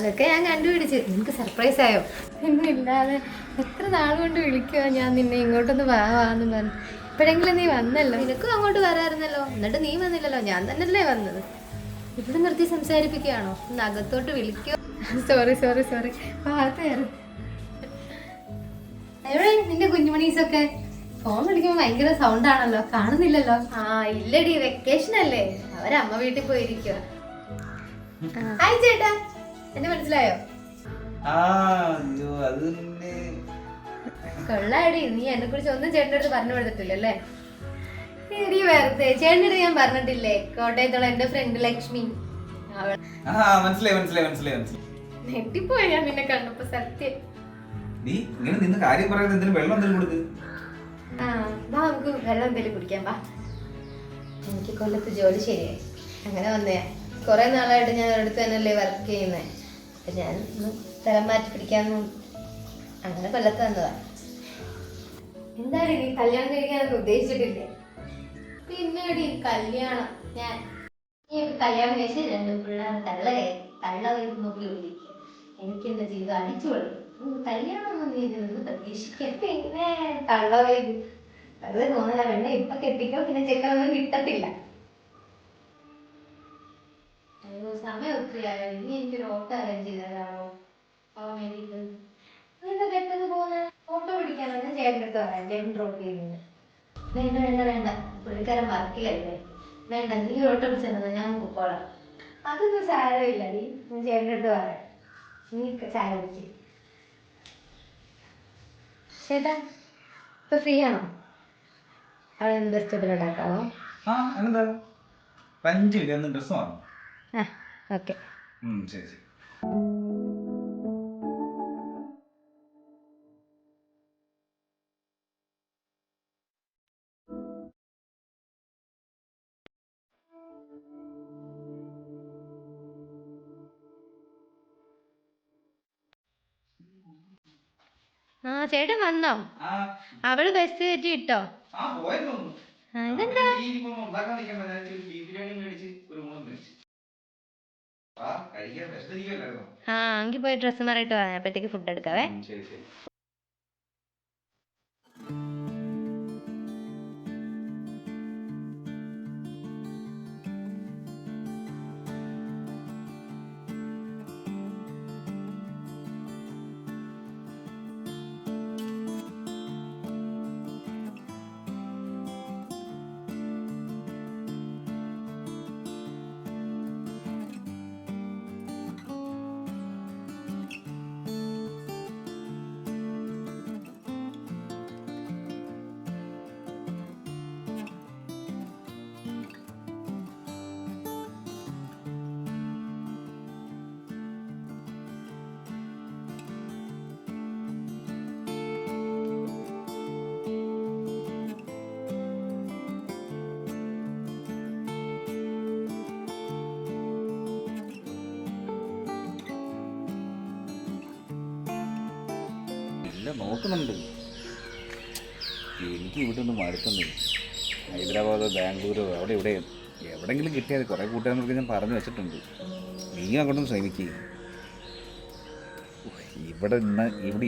അതൊക്കെ ഞാൻ കണ്ടുപിടിച്ച്. നിനക്ക് സർപ്രൈസ് ആയോ? ഇന്നില്ലാതെ എത്ര നാൾ കൊണ്ട് വിളിക്കുക ഞാൻ നിന്നെ ഇങ്ങോട്ടൊന്ന് വാന്ന് പറഞ്ഞു. ഇപ്പോഴെങ്കിലും നീ വന്നല്ലോ. നിനക്കും അങ്ങോട്ട് വരാറുന്നല്ലോ, എന്നിട്ട് നീ വന്നില്ലല്ലോ. ഞാൻ തന്നെയല്ലേ വന്നത്. ഇവിടെ നിർത്തി സംസാരിപ്പിക്കുകയാണോ? ഒന്ന് അകത്തോട്ട് വിളിക്കോ? Sorry sorry sorry. ഭാഗത്ത് കയറി. എവിടെ നിന്റെ കുഞ്ഞുമണീസൊക്കെ? ഫോൺ വിളിക്കുമ്പോ ഭയങ്കര സൗണ്ട് ആണല്ലോ, കാണുന്നില്ലല്ലോ. ആ ഇല്ലടി, വെക്കേഷൻ അല്ലേ, അവരമ്മ വീട്ടിൽ പോയിരിക്കുക. ഹായ് ചേട്ടാ, എന്നെ മനസ്സിലായോ? കൊള്ളാടി, നീ എന്നെ കുറിച്ച് ഒന്നും ചേട്ടൻ്റെ അടുത്ത് പറഞ്ഞു കൊടുത്തിട്ടില്ലല്ലേ? ശരി, വെറുതെ ചേട്ടൻ്റെ അടുത്ത് ഞാൻ പറഞ്ഞിട്ടില്ലേ, കോട്ടയത്തുള്ള എന്റെ ഫ്രണ്ട് ലക്ഷ്മി. നെട്ടിപ്പോയി ഞാൻ നിന്നെ കണ്ടപ്പോ. സത്യം. നമുക്ക് വെള്ളം എന്തെങ്കിലും കുടിക്കാൻ പാ. എനിക്ക് കൊല്ലത്ത് ജോലി ശരിയായി, അങ്ങനെ വന്നേ. കുറെ നാളായിട്ട് ഞാൻ ഒരിടത്ത് തന്നെയല്ലേ വർക്ക് ചെയ്യുന്നേ. അപ്പൊ ഞാൻ ഒന്ന് സ്ഥലം മാറ്റി പിടിക്കാന്ന് അങ്ങനെ കൊല്ലത്ത് വന്നതാ. എന്താണ് നീ കല്യാണം കഴിക്കാനൊക്കെ ഉദ്ദേശിച്ചിട്ടില്ലേ? പിന്നീട് ഈ കല്യാണം ഞാൻ കല്യാണം കഴിച്ച് 2 പിള്ളേർ തള്ള നോക്കി വിളിക്കുക. എനിക്ക് എന്റെ ജീവിതം അടിച്ചു കൊടുക്കും. കല്യാണം ഒന്നും നീ നിന്ന് പ്രതീക്ഷിക്കാം. പിന്നെ തള്ള വെറുതെ തോന്നില്ല. വേണ്ട, ഇപ്പൊ കെട്ടിക്കോ, പിന്നെ ചെക്കനൊന്നും കിട്ടത്തില്ല. സമയം ഒത്തിരിയായോ? ഇനി എനിക്കൊരു ഓട്ടോ അറേഞ്ച് ചെയ്ത് തരാമോ? പോകാൻ വേണ്ടിട്ട്. എന്താ പെട്ടെന്ന് പോകുന്ന? ഓട്ടോ പിടിക്കാനോ? ഞാൻ ചേട്ടൻ്റെ അടുത്ത് പറയാം, ചേട്ടൻ ഡ്രോപ്പ് ചെയ്യുന്നുണ്ട്. വേണ്ട വേണ്ട വേണ്ട, പുള്ളിക്കാരൻ വർക്കിലല്ലേ. വേണ്ട, നീ ഓട്ടോ പിടിച്ചെന്നത് ഞാൻ പോക്കോളാം. അതൊന്നും സാരമില്ലടി, ഞാൻ ചേട്ടൻ്റെ അടുത്ത് പറയാം. നീ ചായ കുടിക്ക്. ചേട്ടാ ഇപ്പൊ ഫ്രീ ആണോ? അവിടെ നിന്ന് ബസ് സ്റ്റോപ്പിൽ ഉണ്ടാക്കാമോ? ഓക്കെ. ചേട്ടൻ വന്നോ? അവള് ബസ് കയറ്റി ഇട്ടോ? ഇതെന്താ? എങ്കിൽ പോയി ഡ്രസ്സ് മാറിയിട്ട് വാ, അപ്പോഴത്തേക്ക് ഫുഡ് എടുക്കാവേ. നോക്കുന്നുണ്ട്. എനിക്ക് ഇവിടെ ഒന്നും മടുക്കുന്നു. ഹൈദരാബാദോ ബാംഗ്ലൂരോ അവിടെ ഇവിടെ എവിടെയെങ്കിലും കിട്ടിയാൽ കുറേ കൂട്ടുകാർക്ക് ഞാൻ പറഞ്ഞു വെച്ചിട്ടുണ്ട്. നീ അങ്ങോട്ടും ശ്രമിക്കുക. ഇവിടെ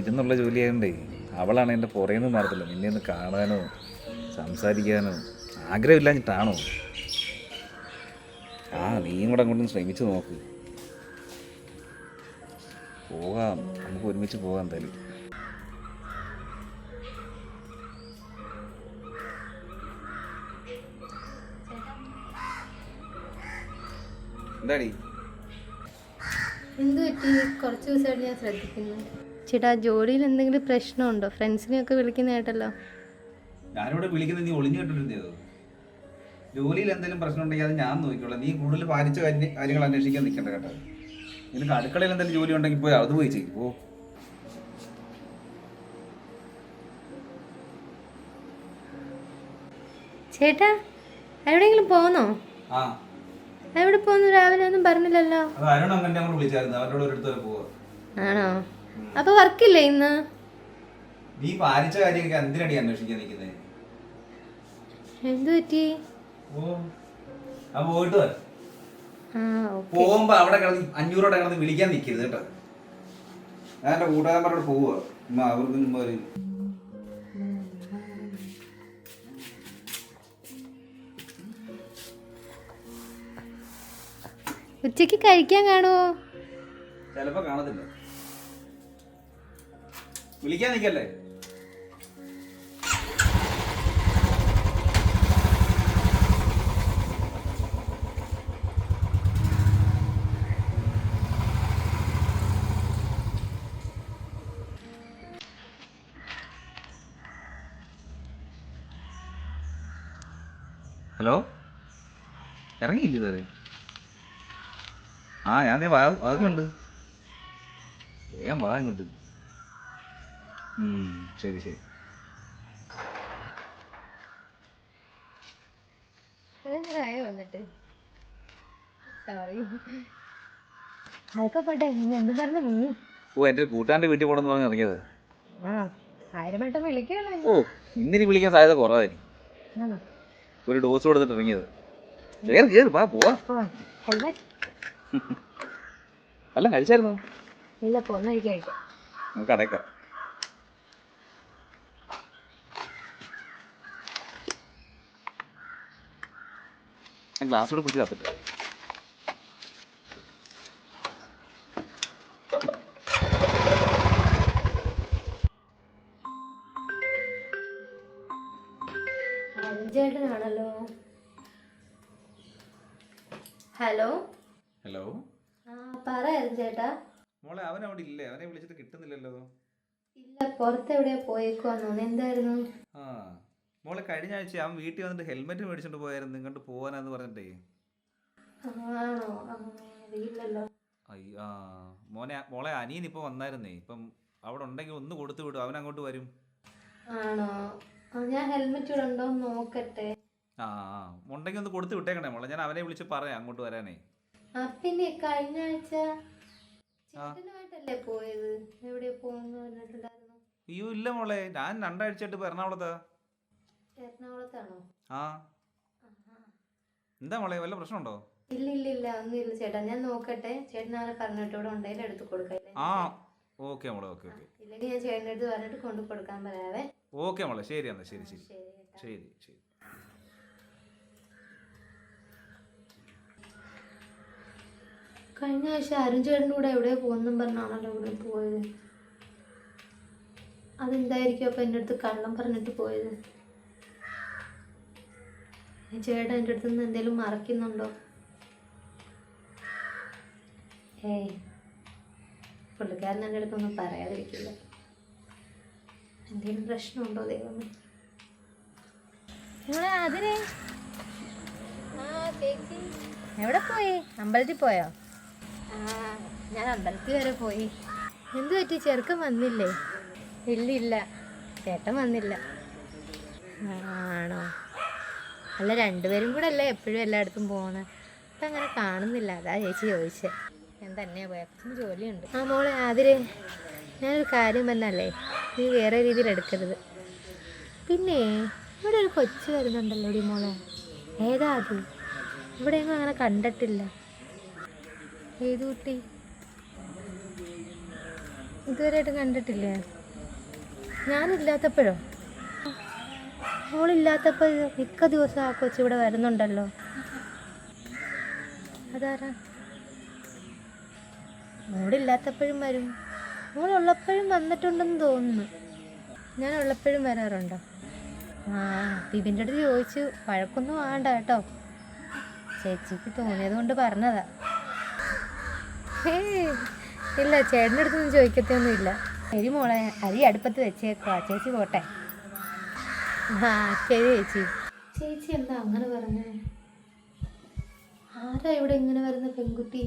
ഇരുന്നുള്ള ജോലിയായതുകൊണ്ടേ അവളാണ് എൻ്റെ പുറയുന്നത് മാറത്തില്ല. നിന്നെ ഒന്ന് കാണാനോ സംസാരിക്കാനോ ആഗ്രഹമില്ലാഞ്ഞിട്ടാണോ? നീയും കൂടെ അങ്ങോട്ടും ശ്രമിച്ചു നോക്ക്. പോകാം, നമുക്ക് ഒരുമിച്ച് പോകാം. എന്തായാലും എന്താടി? എന്ത് പറ്റി? കുറച്ച് ദിവസമായിട്ട് ഞാൻ ശ്രദ്ധിക്കുന്നു. ചേട്ടാ, ജോലിയിൽ എന്തെങ്കിലും പ്രശ്നമുണ്ടോ? ഫ്രണ്ട്സിനെയൊക്കെ വിളിക്കുന്ന കേട്ടല്ലോ. ഞാനിവിടെ വിളിക്കുന്നത് നീ ഒളിഞ്ഞു കേട്ടിട്ടുണ്ടോ? ജോലിയിൽ എന്തെങ്കിലും പ്രശ്നം ഉണ്ടെങ്കിൽ അത് ഞാൻ നോക്കിക്കോളാം. നീ കൂടുതൽ പാലിച്ച കാര്യങ്ങൾ അന്വേഷിക്കാൻ നിൽക്കണ്ട കേട്ടോ. നിനക്ക് അടുക്കളയിൽ എന്തെങ്കിലും ജോലി ഉണ്ടെങ്കിൽ പോയി അത് പോയി ചെയ്യും. പോ. ചേട്ടാ, എവിടെയെങ്കിലും പോന്നോ? എവിടെ പോന്നു? രാവിലെ ഒന്നും പറഞ്ഞില്ലല്ലോ. ആണോ? അപ്പൊ വർക്കില്ലേ ഇന്ന്? നീ പാലിച്ച കാര്യമൊക്കെ എന്തിനടി അന്വേഷിക്കാൻ നിൽക്കുന്നത്? എന്തു പറ്റി? പോയിട്ട് ആ ഓക്കെ. പോകുമ്പോ അവിടെ കിടന്ന് 500 രൂപ കിടന്ന് വിളിക്കാൻ നിൽക്കരുത് കേട്ടോ. ഞാൻ എൻ്റെ കൂട്ടുകാരന്മാരോട് പോവുക. അവർക്ക് മുമ്പ് ഒരു ഉച്ചക്ക് കഴിക്കാൻ കാണുമോ? ചിലപ്പോ കാണത്തില്ല. വിളിക്കാൻ നിൽക്കല്ലേ. ഹലോ, ഇറങ്ങിയില്ല ഇതുവരെ? ആ ഞാൻ വാക്കുണ്ട്. വേഗം വാ ഇങ്ങോട്ട്. ശരി ശരി. വന്നിട്ട് സോറി. അതൊക്കെ പോട്ടെ, എന്ത് പറഞ്ഞു? ഓ, എൻ്റെ കൂട്ടുകാരൻ്റെ വീട്ടിൽ പോകണമെന്ന് പറഞ്ഞ് ഇറങ്ങിയത്. ആ 1000 വട്ടം വിളിക്കണോ? ഓ, ഇന്നിനി വിളിക്കാൻ സാധ്യത കുറവായിരിക്കും. ഒരു ഡോസ് കൊടുത്തിട്ട് ഇറങ്ങിയത്. കേറി വാ പോവാ. അല്ല കഴിച്ചായിരുന്നോ? ഇല്ല, പോന്ന കഴിക്കാം. നമുക്ക് അടയ്ക്കാം. ഗ്ലാസ്സോടെ പിടിച്ച് തപ്പിട്ട്. ചേട്ടനാണല്ലോ. Hello hello. ആ പറ ചേട്ടാ. മോളെ അവൻ അവിടെ ഇല്ലേ? അവനെ വിളിച്ചിട്ട് കിട്ടുന്നില്ലല്ലോ. ഇല്ല, പുറത്തെവിടെയാ പോയേക്കുവാന്നോന്ന്. എന്തായിരുന്നു? ആ മോളെ, കഴിഞ്ഞ ആഴ്ച അവൻ വീട്ടിൽ വന്നിട്ട് ഹെൽമെറ്റ് മേടിച്ചോണ്ട് പോയായിരുന്നു ഇങ്ങോട്ട് പോവാനാന്ന് പറഞ്ഞിട്ടേ. ആണോ? അറിയില്ലല്ലോ. അയ്യ, മോളെ അനിയൻ ഇപ്പൊ വന്നായിരുന്നേ. ഇപ്പം അവിടെ ഉണ്ടെങ്കിൽ ഒന്ന് കൊടുത്തു വിടും, അവൻ അങ്ങോട്ട് വരും. ആണോ? ഞാൻ ഹെൽമെറ്റ് ഇവിടെ ഉണ്ടോന്ന് നോക്കട്ടെ. ആ ഉണ്ടെങ്കിൽ ഒന്ന് കൊടുത്തു വിട്ടേക്കണേ മോളെ. ഞാൻ അവനെ വിളിച്ച് പറയാം അങ്ങോട്ട് വരാനേ. പിന്നെ കഴിഞ്ഞ ആഴ്ച ചേട്ടനുമായിട്ടല്ലേ പോയത്? എവിടെ പോകുന്നു പറഞ്ഞിട്ടുണ്ടായിരുന്നു? അയ്യോ ഇല്ല മോളെ, ഞാൻ 2 ആഴ്ചയായിട്ട് ഇപ്പൊ എറണാകുളത്താ. എറണാകുളത്താണോ? ആ എന്താ മോളെ, വല്ല പ്രശ്നമുണ്ടോ? ഇല്ല ഇല്ല ഇല്ല, ഒന്നുമില്ല ചേട്ടാ. ഞാൻ നോക്കട്ടെ. ചേട്ടൻ അവനെ പറഞ്ഞിട്ട് ഇവിടെ ഉണ്ടെങ്കിൽ എടുത്ത് കൊടുക്കാം. ആ ഓക്കെ മോളെ, ഓക്കെ ഓക്കെ. ഇല്ലെങ്കിൽ ഞാൻ ചേട്ടൻ്റെ അടുത്ത് പറഞ്ഞിട്ട് കൊണ്ടു കൊടുക്കാൻ പറയാവേ. ഓക്കെ മോളെ, ശരി എന്നാ. ശരി ശരി ശരി ശരി. കഴിഞ്ഞ ആഴ്ച അരുൺ ചേട്ടൻ്റെ കൂടെ എവിടെ പോകുന്നും പറഞ്ഞാണല്ലോ ഇവിടെ പോയത്. അതെന്തായിരിക്കും അപ്പം എൻ്റെ അടുത്ത് കള്ളം പറഞ്ഞിട്ട് പോയത്? ചേട്ടൻ എൻ്റെ അടുത്ത് നിന്ന് എന്തെങ്കിലും മറക്കുന്നുണ്ടോ? ഏയ്, പുള്ളിക്കാരൻ എൻ്റെ അടുത്തൊന്നും പറയാതിരിക്കില്ല. എന്തെങ്കിലും പ്രശ്നമുണ്ടോ ദൈവമേ? അതിനെ ചേച്ചി എവിടെ പോയി? അമ്പലത്തിൽ പോയോ? ഞാൻ അമ്പലത്തിൽ വരെ പോയി. എന്ത് പറ്റി? ചെറുക്കൻ വന്നില്ലേ? ഇല്ല, ചേട്ടൻ വന്നില്ല. ആണോ? അല്ല, രണ്ടുപേരും കൂടെ അല്ലേ എപ്പോഴും എല്ലായിടത്തും പോകുന്നത്. ഇപ്പം അങ്ങനെ കാണുന്നില്ല, അതാ ചേച്ചി ചോദിച്ചത്. ഞാൻ തന്നെയാ പോയ, കുറച്ച് ജോലിയുണ്ട്. മോളെ അതിരെ, ഞാനൊരു കാര്യം പറഞ്ഞല്ലേ, നീ വേറെ രീതിയിൽ എടുക്കരുത്. പിന്നെ ഇവിടെ ഒരു കൊച്ചു വരുന്നുണ്ടല്ലോ ഡി മോളെ. ഏതാ അത്? ഇവിടെയൊന്നും അങ്ങനെ കണ്ടിട്ടില്ല. ഏത് കുട്ടി? ഇതുവരെയായിട്ട് കണ്ടിട്ടില്ലേ? ഞാനില്ലാത്തപ്പോഴോ? മോളില്ലാത്തപ്പോൾ മിക്ക ദിവസം ആ കൊച്ചു ഇവിടെ വരുന്നുണ്ടല്ലോ. അതാരാ? മോളില്ലാത്തപ്പോഴും വരും, മോളുള്ളപ്പോഴും വന്നിട്ടുണ്ടെന്ന് തോന്നുന്നു. ഞാൻ ഉള്ളപ്പോഴും വരാറുണ്ടോ? ബിബിൻ്റെ അടുത്ത് ചോദിച്ചു. വഴക്കൊന്നും വേണ്ട കേട്ടോ, ചേച്ചിക്ക് തോന്നിയത് കൊണ്ട് പറഞ്ഞതാ. ഇല്ല, ചേട്ടൻ്റെ അടുത്തൊന്നും ചോദിക്കത്തൊന്നുമില്ല. ശരി മോളെ, അരി അടുപ്പത്ത് വെച്ചേക്കുവാ, ചേച്ചി പോട്ടെ. ശരി ചേച്ചി. ചേച്ചി എന്താ അങ്ങനെ പറഞ്ഞേ? ആരാ ഇവിടെ ഇങ്ങനെ വരുന്ന പെൺകുട്ടി?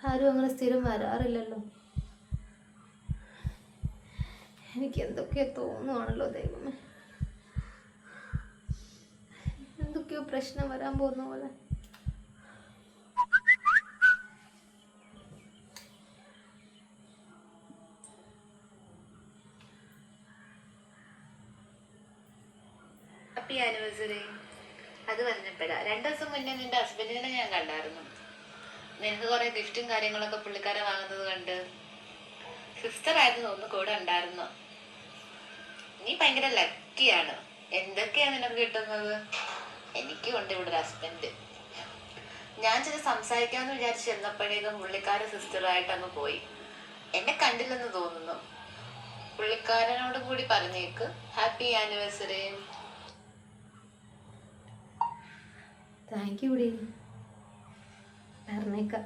ആരും അങ്ങനെ സ്ഥിരം വരാറില്ലല്ലോ. എനിക്ക് എന്തൊക്കെയോ തോന്നുവാണല്ലോ ദൈവമേ. എന്തൊക്കെയോ പ്രശ്നം വരാൻ പോകുന്ന പോലെ. Happy anniversary. അത് പറഞ്ഞപ്പോഴാ 2 ദിവസം മുന്നേ നിന്റെ ഹസ്ബൻഡിനെ ഞാൻ കണ്ടായിരുന്നു. നിനക്ക് കുറെ ഗിഫ്റ്റും കാര്യങ്ങളൊക്കെ പുള്ളിക്കാരെ വാങ്ങുന്നത് കണ്ട്. സിസ്റ്റർ ആയിരുന്നു ഒന്ന് കൂടെ ഉണ്ടായിരുന്നു. നീ ഭയങ്കര ലക്കിയാണ്. എന്തൊക്കെയാ നിനക്ക് കിട്ടുന്നത്? എനിക്കും ഉണ്ട് ഇവിടെ ഒരു ഹസ്ബൻഡ്. ഞാൻ ചില സംസാരിക്കാമെന്ന് വിചാരിച്ച് ചെന്നപ്പോഴേക്കും പുള്ളിക്കാരൻ സിസ്റ്ററായിട്ട് അങ്ങ് പോയി. എന്നെ കണ്ടില്ലെന്ന് തോന്നുന്നു. പുള്ളിക്കാരനോട് കൂടി പറഞ്ഞേക്ക് happy anniversary. Thank you D, പറഞ്ഞേക്കാം.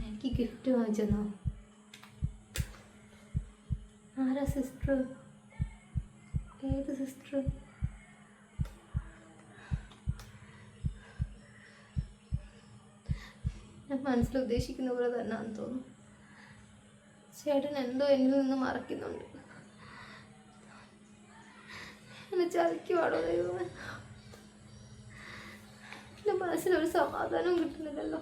എനിക്ക് ഗിഫ്റ്റ് വാങ്ങിച്ചെന്നോ? ആരാ സിസ്റ്റർ? ഏത് സിസ്റ്റർ? ഞാൻ മനസ്സിൽ ഉദ്ദേശിക്കുന്ന പോലെ തന്നെയാണെന്ന് തോന്നുന്നു. ചേട്ടൻ എന്തോ എന്നിൽ നിന്ന് മറക്കുന്നുണ്ട്. എന്നെ ചതിക്കുവാണോ ദൈവമേ? എൻ്റെ മനസ്സിലൊരു സമാധാനവും കിട്ടുന്നില്ലല്ലോ.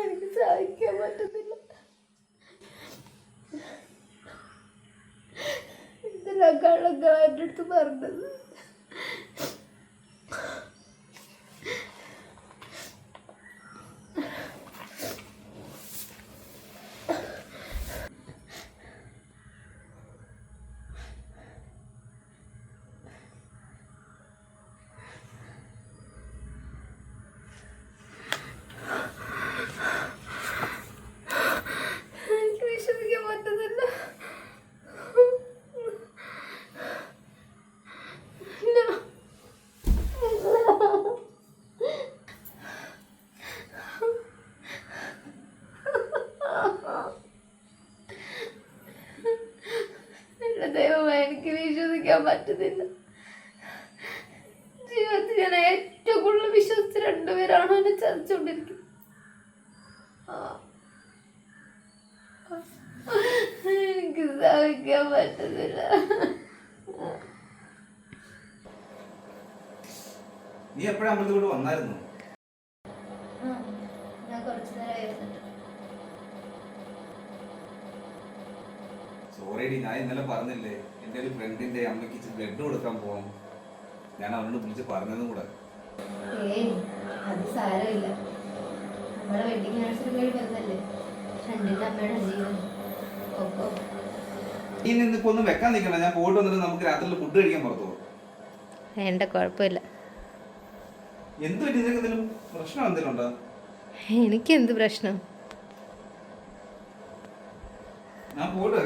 എനിക്ക് സഹിക്കാൻ പറ്റുന്നില്ല. ഇതിലാ കള്ളക്ക എൻ്റെ അടുത്ത് പറഞ്ഞത്. എനിക്ക് വിശ്വസിക്കാൻ പറ്റുന്നില്ല. എന്റെ ദൈവമേ, എനിക്ക് വിശ്വസിക്കാൻ പറ്റുന്നില്ല. ജീവിതത്തിൽ ഞാൻ ഏറ്റവും കൂടുതൽ വിശ്വസിച്ച 2 പേരാണ് എന്നെ ചതിച്ചുകൊണ്ടിരിക്കുന്നത്. എനിക്ക് സഹിക്കാൻ പറ്റുന്നില്ല. നീ എപ്പോഴും അമ്പലത്തോട് വന്നായിരുന്നു? ഞാൻ കുറച്ച് നേരം ഇരുന്നിട്ട്. സോറി, ഞാൻ ഇന്നലെ പറഞ്ഞില്ലേ എൻ്റെ ഒരു ഫ്രണ്ടിന്റെ അമ്മയ്ക്ക് ഇച്ചിരി ബ്ലഡ് കൊടുക്കാൻ പോകണം. ഞാൻ അവനോട് വിളിച്ച് പറഞ്ഞതും കൂടെ. ഏയ്, അത് സാരമില്ല. നമ്മുടെ വെഡിങ് ആനിവേഴ്സറി കഴിഞ്ഞ് വരുന്നല്ലേ ഫ്രണ്ടിന്റെ അമ്മയുടെ ജീവൻ. ഒപ്പം നീ നിന്നിപ്പോ ഒന്നും വെക്കാൻ നിൽക്കണ്ട. ഞാൻ പോയിട്ട് വന്നിട്ട് നമുക്ക് രാത്രിയിൽ ഫുഡ് കഴിക്കാൻ പുറത്തു പോകും. വേണ്ട, കുഴപ്പമില്ല. എന്ത് പറ്റി? നിനക്ക് എന്തെങ്കിലും പ്രശ്നം എന്തെങ്കിലും ഉണ്ടോ? എനിക്കെന്ത് പ്രശ്നം? ഞാൻ പോയിട്ട്